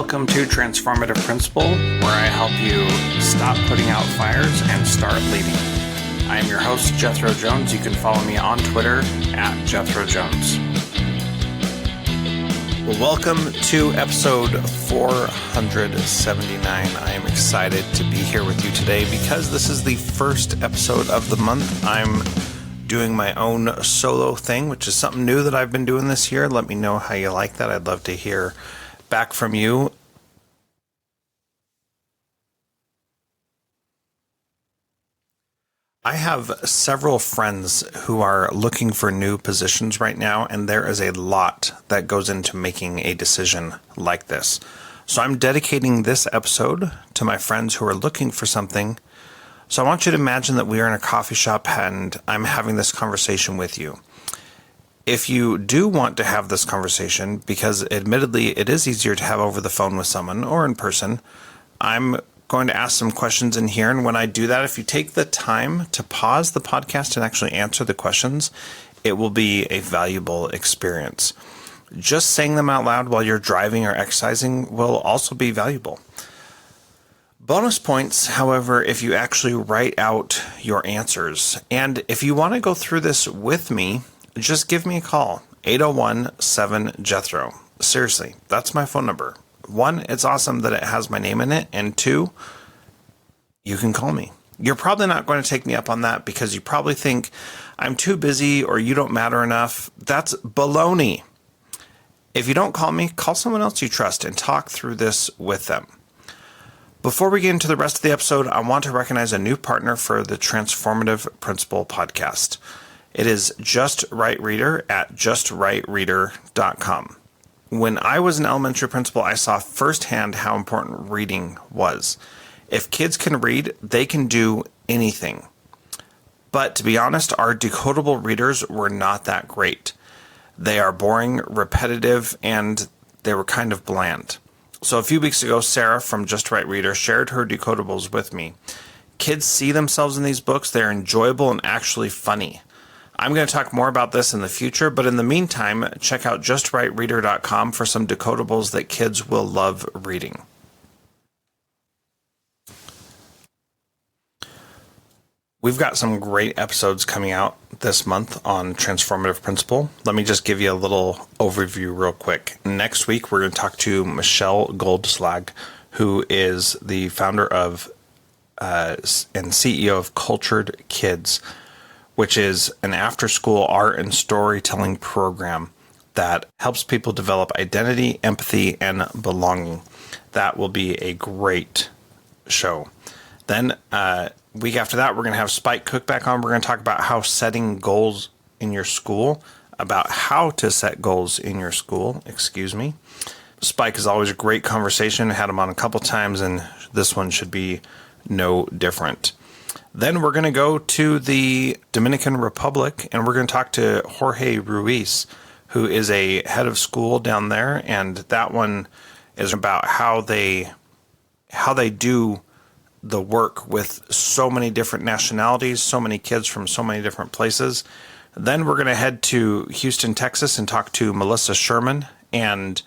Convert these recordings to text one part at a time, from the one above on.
Welcome to Transformative Principle, where I help you stop putting out fires and start leading. I am your host, Jethro Jones. You can follow me on Twitter at Jethro Jones. Well, welcome to episode 479. I am excited to be here with you today because this is the first episode of the month. I'm doing my own solo thing, which is something new that I've been doing this year. Let me know how you like that. I'd love to hear back from you. I have several friends who are looking for new positions right now, and there is a lot that goes into making a decision like this. So I'm dedicating this episode to my friends who are looking for something. So I want you to imagine that we are in a coffee shop and I'm having this conversation with you. If you do want to have this conversation, because admittedly it is easier to have over the phone with someone or in person, I'm going to ask some questions in here. And when I do that, if you take the time to pause the podcast and actually answer the questions, it will be a valuable experience. Just saying them out loud while you're driving or exercising will also be valuable. Bonus points, however, if you actually write out your answers. And if you want to go through this with me, just give me a call, 801-7-JETHRO. Seriously, that's my phone number. 1, it's awesome that it has my name in it. And 2, you can call me. You're probably not going to take me up on that because you probably think I'm too busy or you don't matter enough. That's baloney. If you don't call me, call someone else you trust and talk through this with them. Before we get into the rest of the episode, I want to recognize a new partner for the Transformative Principle podcast. It is Just Right Reader at justrightreader.com. When I was an elementary principal, I saw firsthand how important reading was. If kids can read, they can do anything. But to be honest, our decodable readers were not that great. They are boring, repetitive, and they were kind of bland. So a few weeks ago, Sarah from Just Right Reader shared her decodables with me. Kids see themselves in these books. They're enjoyable and actually funny. I'm going to talk more about this in the future, but in the meantime, check out justrightreader.com for some decodables that kids will love reading. We've got some great episodes coming out this month on Transformative Principle. Let me just give you a little overview real quick. Next week, we're going to talk to Michelle Goldslag, who is the founder of and CEO of Cultured Kids, which is an after-school art and storytelling program that helps people develop identity, empathy, and belonging. That will be a great show. Then, week after that, we're going to have Spike Cook back on. We're going to talk about how setting goals in your school, about how to set goals in your school, Spike is always a great conversation. I had him on a couple times, and this one should be no different. Then we're going to go to the Dominican Republic, and we're going to talk to Jorge Ruiz, who is a head of school down there, and that one is about how they do the work with so many different nationalities, so many kids from so many different places. Then we're going to head to Houston, Texas, and talk to Melissa Sherman, and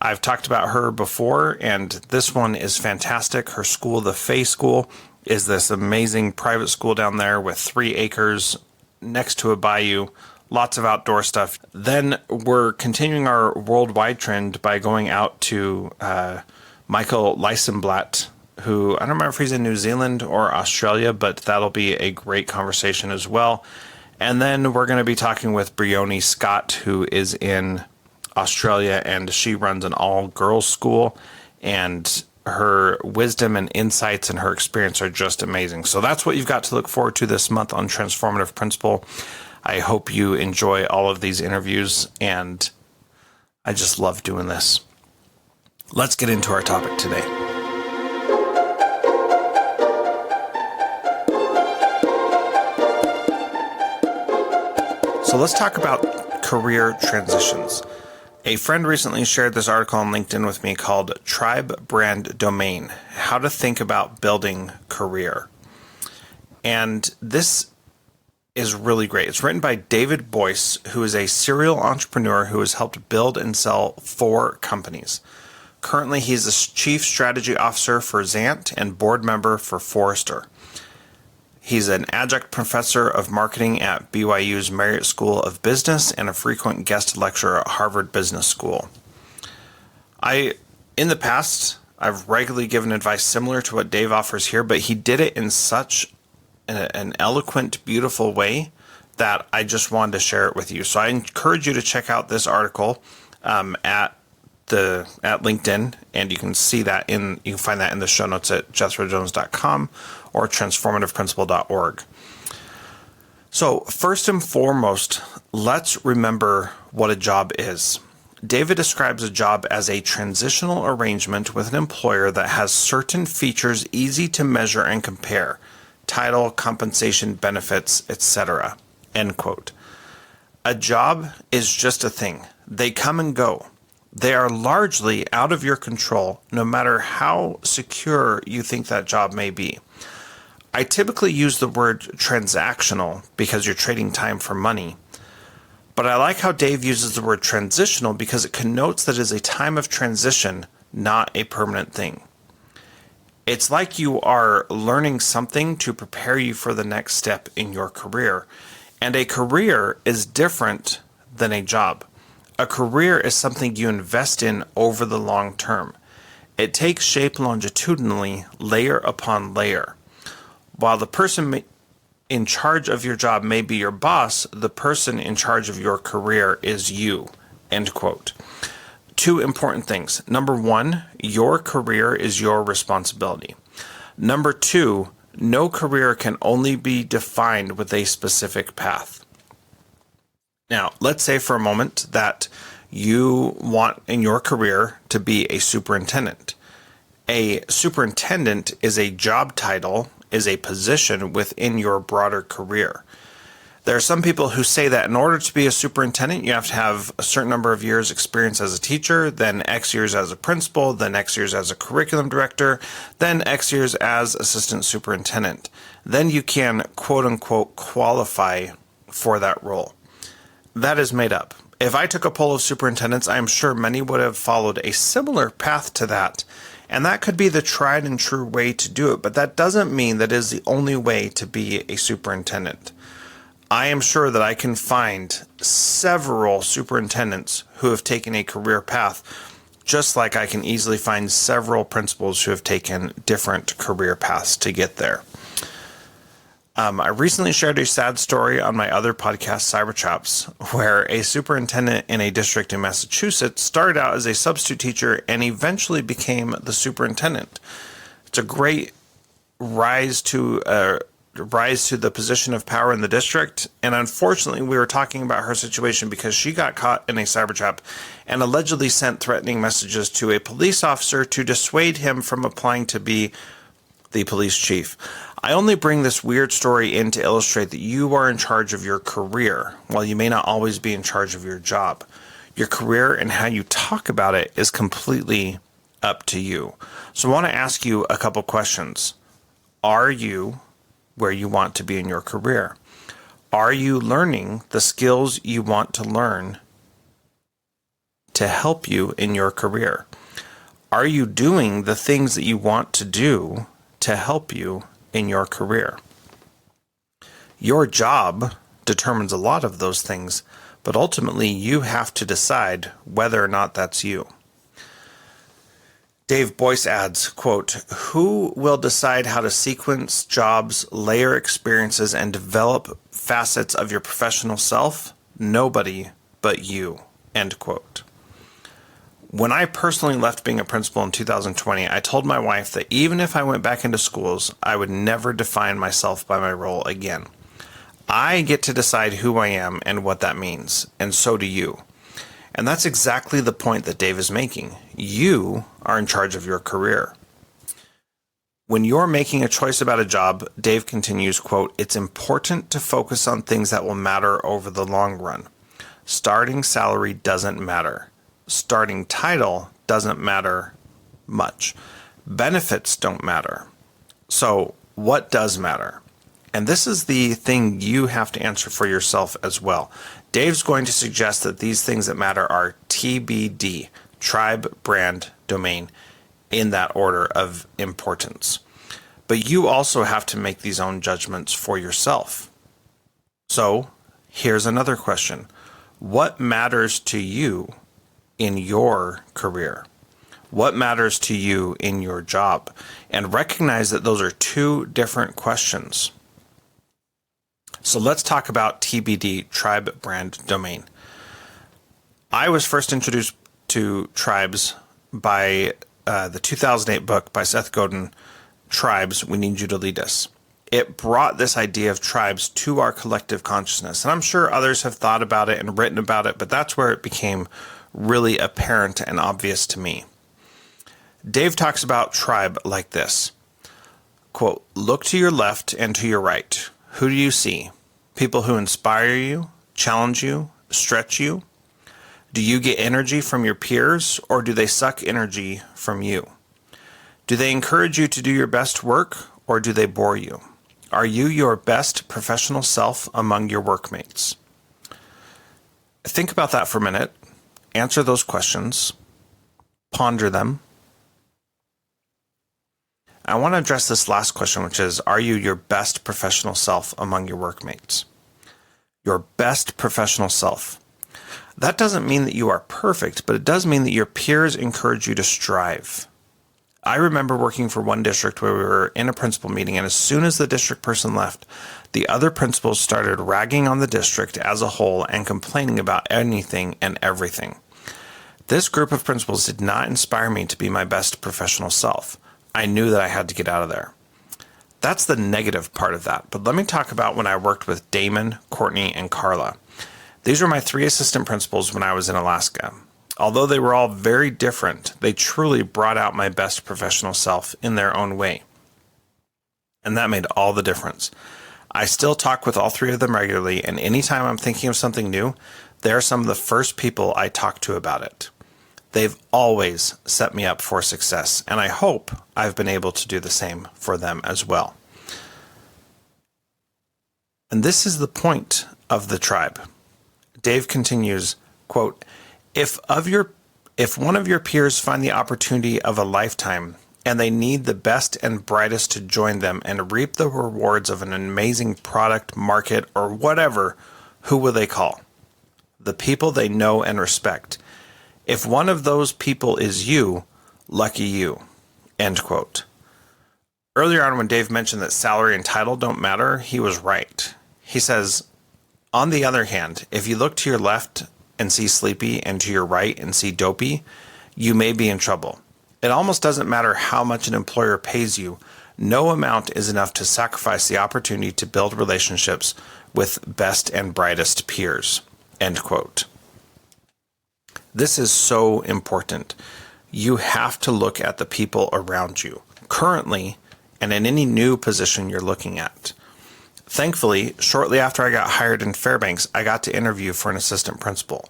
I've talked about her before, and this one is fantastic. Her school, the Fay School, is this amazing private school down there with 3 acres next to a bayou, lots of outdoor stuff. Then we're continuing our worldwide trend by going out to Michael Lysenblatt, who I don't remember if he's in New Zealand or Australia, but that'll be a great conversation as well. And then we're going to be talking with Brioni Scott, who is in Australia, and she runs an all-girls school, and her wisdom and insights and her experience are just amazing. So that's what you've got to look forward to this month on Transformative Principle. I hope you enjoy all of these interviews, and I just love doing this. Let's get into our topic today. So let's talk about career transitions. A friend recently shared this article on LinkedIn with me called Tribe Brand Domain, How to Think About Building Career. And this is really great. It's written by David Boyce, who is a serial entrepreneur who has helped build and sell 4 companies. Currently, he's the Chief Strategy Officer for Zant and board member for Forrester. He's an adjunct professor of marketing at BYU's Marriott School of Business and a frequent guest lecturer at Harvard Business School. In the past, I've regularly given advice similar to what Dave offers here, but he did it in such an eloquent, beautiful way that I just wanted to share it with you. So I encourage you to check out this article at LinkedIn, and you can see that you can find that in the show notes at jethrojones.com or transformativeprincipal.org. So first and foremost, let's remember what a job is. David describes a job as a transitional arrangement with an employer that has certain features easy to measure and compare: title, compensation, benefits, etc. End quote. A job is just a thing. They come and go. They are largely out of your control, no matter how secure you think that job may be. I typically use the word transactional because you're trading time for money. But I like how Dave uses the word transitional because it connotes that it is a time of transition, not a permanent thing. It's like you are learning something to prepare you for the next step in your career. And a career is different than a job. A career is something you invest in over the long term. It takes shape longitudinally, layer upon layer. While the person in charge of your job may be your boss, the person in charge of your career is you. End quote. Two important things. Number one, your career is your responsibility. Number two, no career can only be defined with a specific path. Now, let's say for a moment that you want in your career to be a superintendent. A superintendent is a job title, is a position within your broader career. There are some people who say that in order to be a superintendent, you have to have a certain number of years experience as a teacher, then X years as a principal, then X years as a curriculum director, then X years as assistant superintendent. Then you can, quote unquote, qualify for that role. That is made up. If I took a poll of superintendents, I am sure many would have followed a similar path to that. And that could be the tried and true way to do it, but that doesn't mean that is the only way to be a superintendent. I am sure that I can find several superintendents who have taken a career path, just like I can easily find several principals who have taken different career paths to get there. I recently shared a sad story on my other podcast, Cyberchops, where a superintendent in a district in Massachusetts started out as a substitute teacher and eventually became the superintendent. It's a great rise to the position of power in the district, and unfortunately we were talking about her situation because she got caught in a cybertrap and allegedly sent threatening messages to a police officer to dissuade him from applying to be the police chief. I only bring this weird story in to illustrate that you are in charge of your career, while you may not always be in charge of your job. Your career and how you talk about it is completely up to you. So I want to ask you a couple questions. Are you where you want to be in your career? Are you learning the skills you want to learn to help you in your career? Are you doing the things that you want to do to help you in your career? Your job determines a lot of those things, but ultimately you have to decide whether or not that's you. Dave Boyce adds, quote, "Who will decide how to sequence jobs, layer experiences, and develop facets of your professional self? Nobody but you." End quote. When I personally left being a principal in 2020, I told my wife that even if I went back into schools, I would never define myself by my role again. I get to decide who I am and what that means, and so do you. And that's exactly the point that Dave is making. You are in charge of your career. When you're making a choice about a job, Dave continues, quote, "It's important to focus on things that will matter over the long run. Starting salary doesn't matter. Starting title doesn't matter much. Benefits don't matter. So what does matter?" And this is the thing you have to answer for yourself as well. Dave's going to suggest that these things that matter are TBD, tribe, brand, domain in that order of importance. But you also have to make these own judgments for yourself. So here's another question. What matters to you in your career? What matters to you in your job? And recognize that those are two different questions. So let's talk about TBD, Tribe Brand Domain. I was first introduced to tribes by the 2008 book by Seth Godin, Tribes, We Need You to Lead Us. It brought this idea of tribes to our collective consciousness. And I'm sure others have thought about it and written about it, but that's where it became really apparent and obvious to me. Dave talks about tribe like this. Quote, look to your left and to your right. Who do you see? People who inspire you, challenge you, stretch you? Do you get energy from your peers, or do they suck energy from you? Do they encourage you to do your best work, or do they bore you? Are you your best professional self among your workmates? Think about that for a minute. Answer those questions. Ponder them. I want to address this last question, which is, are you your best professional self among your workmates? Your best professional self. That doesn't mean that you are perfect, but it does mean that your peers encourage you to strive. I remember working for one district where we were in a principal meeting, and as soon as the district person left, the other principals started ragging on the district as a whole and complaining about anything and everything. This group of principals did not inspire me to be my best professional self. I knew that I had to get out of there. That's the negative part of that. But let me talk about when I worked with Damon, Courtney, and Carla. These were my 3 assistant principals when I was in Alaska. Although they were all very different, they truly brought out my best professional self in their own way. And that made all the difference. I still talk with all 3 of them regularly, and anytime I'm thinking of something new, they're some of the first people I talk to about it. They've always set me up for success, and I hope I've been able to do the same for them as well. And this is the point of the tribe. Dave continues, quote, if one of your peers find the opportunity of a lifetime and they need the best and brightest to join them and reap the rewards of an amazing product, market, or whatever, who will they call? The people they know and respect. If one of those people is you, lucky you. End quote. Earlier on when Dave mentioned that salary and title don't matter, he was right. He says, on the other hand, if you look to your left and see sleepy and to your right and see dopey, you may be in trouble. It almost doesn't matter how much an employer pays you. No amount is enough to sacrifice the opportunity to build relationships with best and brightest peers. End quote. This is so important. You have to look at the people around you, currently and in any new position you're looking at. Thankfully, shortly after I got hired in Fairbanks, I got to interview for an assistant principal.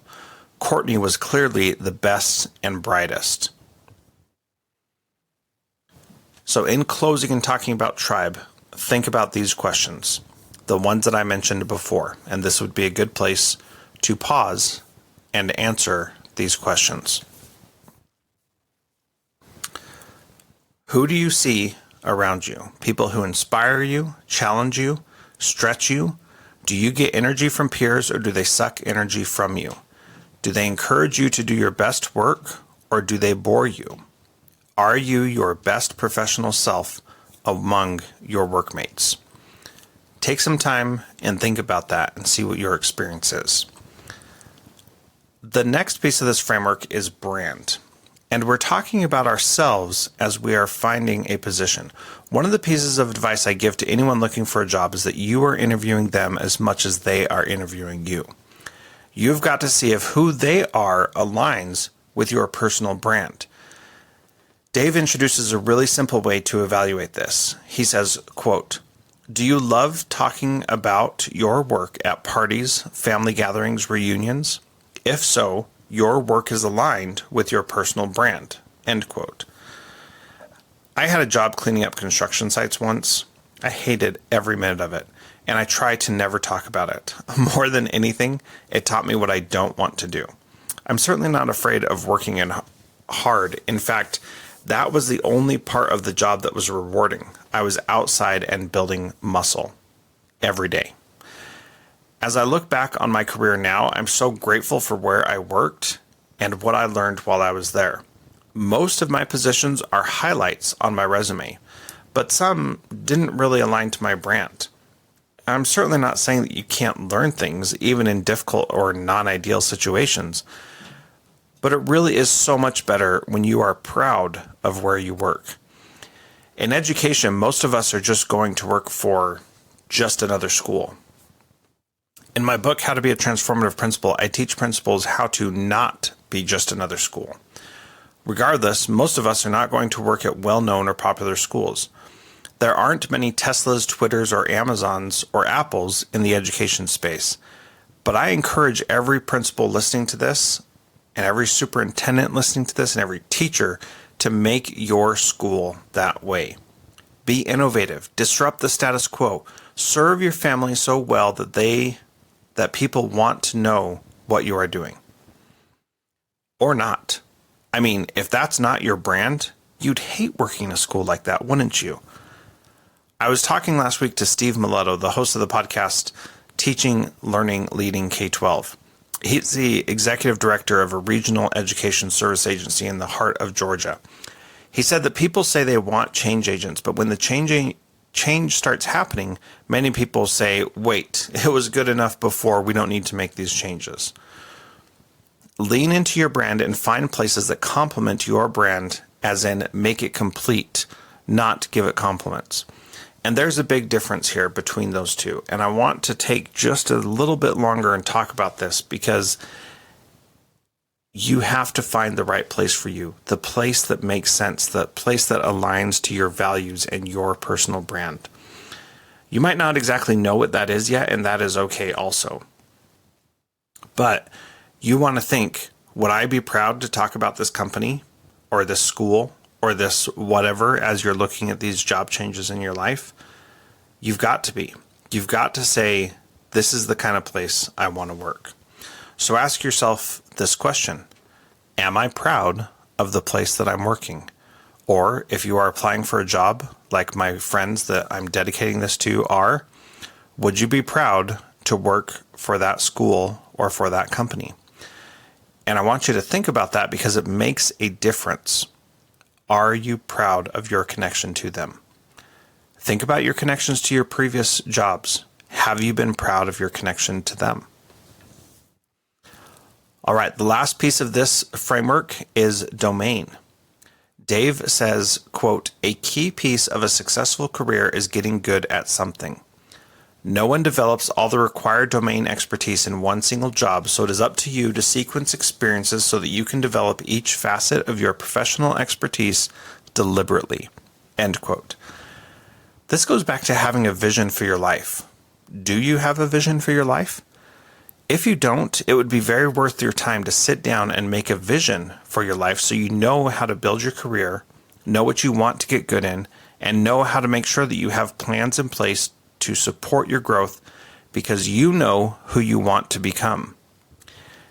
Courtney was clearly the best and brightest. So in closing and talking about tribe, think about these questions, the ones that I mentioned before, and this would be a good place to pause and answer these questions. Who do you see around you? People who inspire you, challenge you, stretch you? Do you get energy from peers, or do they suck energy from you? Do they encourage you to do your best work, or do they bore you? Are you your best professional self among your workmates? Take some time and think about that and see what your experience is. The next piece of this framework is brand. And we're talking about ourselves as we are finding a position. One of the pieces of advice I give to anyone looking for a job is that you are interviewing them as much as they are interviewing you. You've got to see if who they are aligns with your personal brand. Dave introduces a really simple way to evaluate this. He says, quote, do you love talking about your work at parties, family gatherings, reunions? If so, your work is aligned with your personal brand. End quote. I had a job cleaning up construction sites once. I hated every minute of it, and I try to never talk about it. More than anything, it taught me what I don't want to do. I'm certainly not afraid of working in hard. In fact, that was the only part of the job that was rewarding. I was outside and building muscle every day. As I look back on my career now, I'm so grateful for where I worked and what I learned while I was there. Most of my positions are highlights on my resume, but some didn't really align to my brand. I'm certainly not saying that you can't learn things, even in difficult or non-ideal situations, but it really is so much better when you are proud of where you work. In education, most of us are just going to work for just another school. In my book, How to Be a Transformative Principal, I teach principals how to not be just another school. Regardless, most of us are not going to work at well-known or popular schools. There aren't many Teslas, Twitters, or Amazons, or Apples in the education space. But I encourage every principal listening to this, and every superintendent listening to this, and every teacher to make your school that way. Be innovative, disrupt the status quo, serve your family so well that people want to know what you are doing. Or not. I mean, if that's not your brand, you'd hate working in a school like that, wouldn't you? I was talking last week to Steve Miletto, the host of the podcast Teaching, Learning, Leading K-12. He's the executive director of a regional education service agency in the heart of Georgia. He said that people say they want change agents, but when the change starts happening, many people say, wait, it was good enough before, we don't need to make these changes. Lean into your brand and find places that complement your brand, as in make it complete, not give it compliments. And there's a big difference here between those two. And I want to take just a little bit longer and talk about this because you have to find the right place for you, the place that makes sense, the place that aligns to your values and your personal brand. You might not exactly know what that is yet, and that is okay also. But you want to think, would I be proud to talk about this company or this school or this whatever as you're looking at these job changes in your life? You've got to be. You've got to say, this is the kind of place I want to work. So ask yourself this question. Am I proud of the place that I'm working? Or if you are applying for a job, like my friends that I'm dedicating this to are, would you be proud to work for that school or for that company? And I want you to think about that because it makes a difference. Are you proud of your connection to them? Think about your connections to your previous jobs. Have you been proud of your connection to them? All right, the last piece of this framework is domain. Dave says, quote, a key piece of a successful career is getting good at something. No one develops all the required domain expertise in one single job, so it is up to you to sequence experiences so that you can develop each facet of your professional expertise deliberately. End quote. This goes back to having a vision for your life. Do you have a vision for your life? If you don't, it would be very worth your time to sit down and make a vision for your life so you know how to build your career, know what you want to get good in, and know how to make sure that you have plans in place to support your growth because you know who you want to become.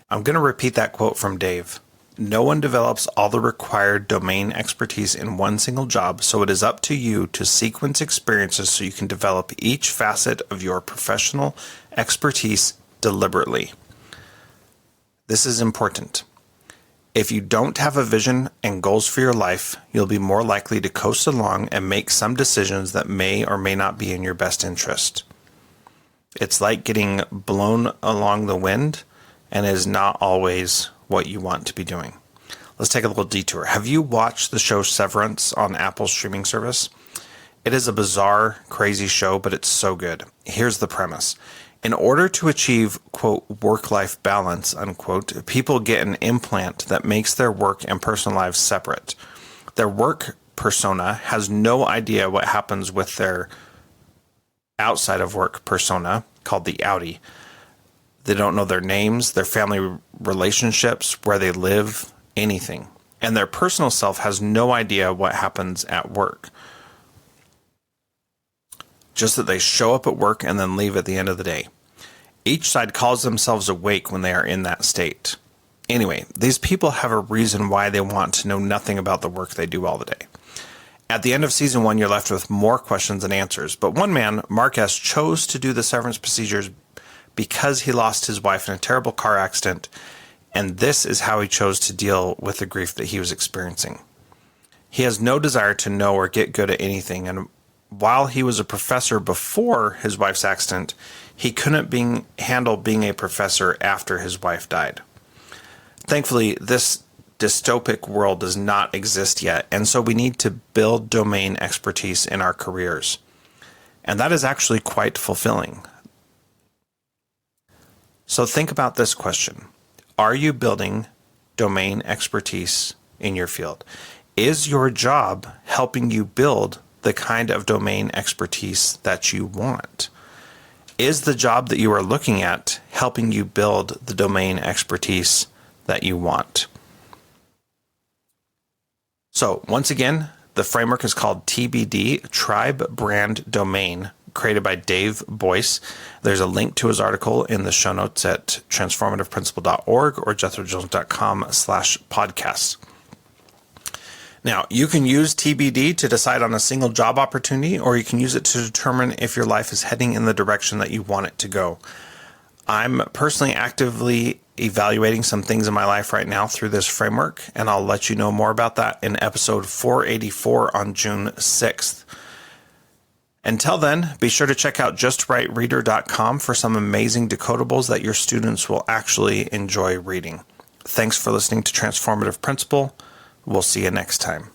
I'm going to repeat that quote from Dave. No one develops all the required domain expertise in one single job, so it is up to you to sequence experiences so you can develop each facet of your professional expertise deliberately. This is important. If you don't have a vision and goals for your life, you'll be more likely to coast along and make some decisions that may or may not be in your best interest. It's like getting blown along the wind and is not always what you want to be doing. Let's take a little detour. Have you watched the show Severance on Apple's streaming service? It is a bizarre, crazy show, but it's so good. Here's the premise. In order to achieve, quote, work-life balance, unquote, people get an implant that makes their work and personal lives separate. Their work persona has no idea what happens with their outside of work persona, called the outie. They don't know their names, their family relationships, where they live, anything. And their personal self has no idea what happens at work. Just that they show up at work and then leave at the end of the day. Each side calls themselves awake when they are in that state. Anyway, these people have a reason why they want to know nothing about the work they do all the day. At the end of season 1, you're left with more questions than answers. But one man, Mark S., chose to do the severance procedures because he lost his wife in a terrible car accident, and this is how he chose to deal with the grief that he was experiencing. He has no desire to know or get good at anything, and while he was a professor before his wife's accident, he couldn't handle being a professor after his wife died. Thankfully, this dystopic world does not exist yet, and so we need to build domain expertise in our careers. And that is actually quite fulfilling. So think about this question. Are you building domain expertise in your field? Is your job helping you build the kind of domain expertise that you want? Is the job that you are looking at helping you build the domain expertise that you want? So once again, the framework is called TBD, Tribe Brand Domain, created by Dave Boyce. There's a link to his article in the show notes at transformativeprinciple.org or jethrojones.com/podcast. Now, you can use TBD to decide on a single job opportunity, or you can use it to determine if your life is heading in the direction that you want it to go. I'm personally actively evaluating some things in my life right now through this framework, and I'll let you know more about that in episode 484 on June 6th. Until then, be sure to check out justrightreader.com for some amazing decodables that your students will actually enjoy reading. Thanks for listening to Transformative Principle. We'll see you next time.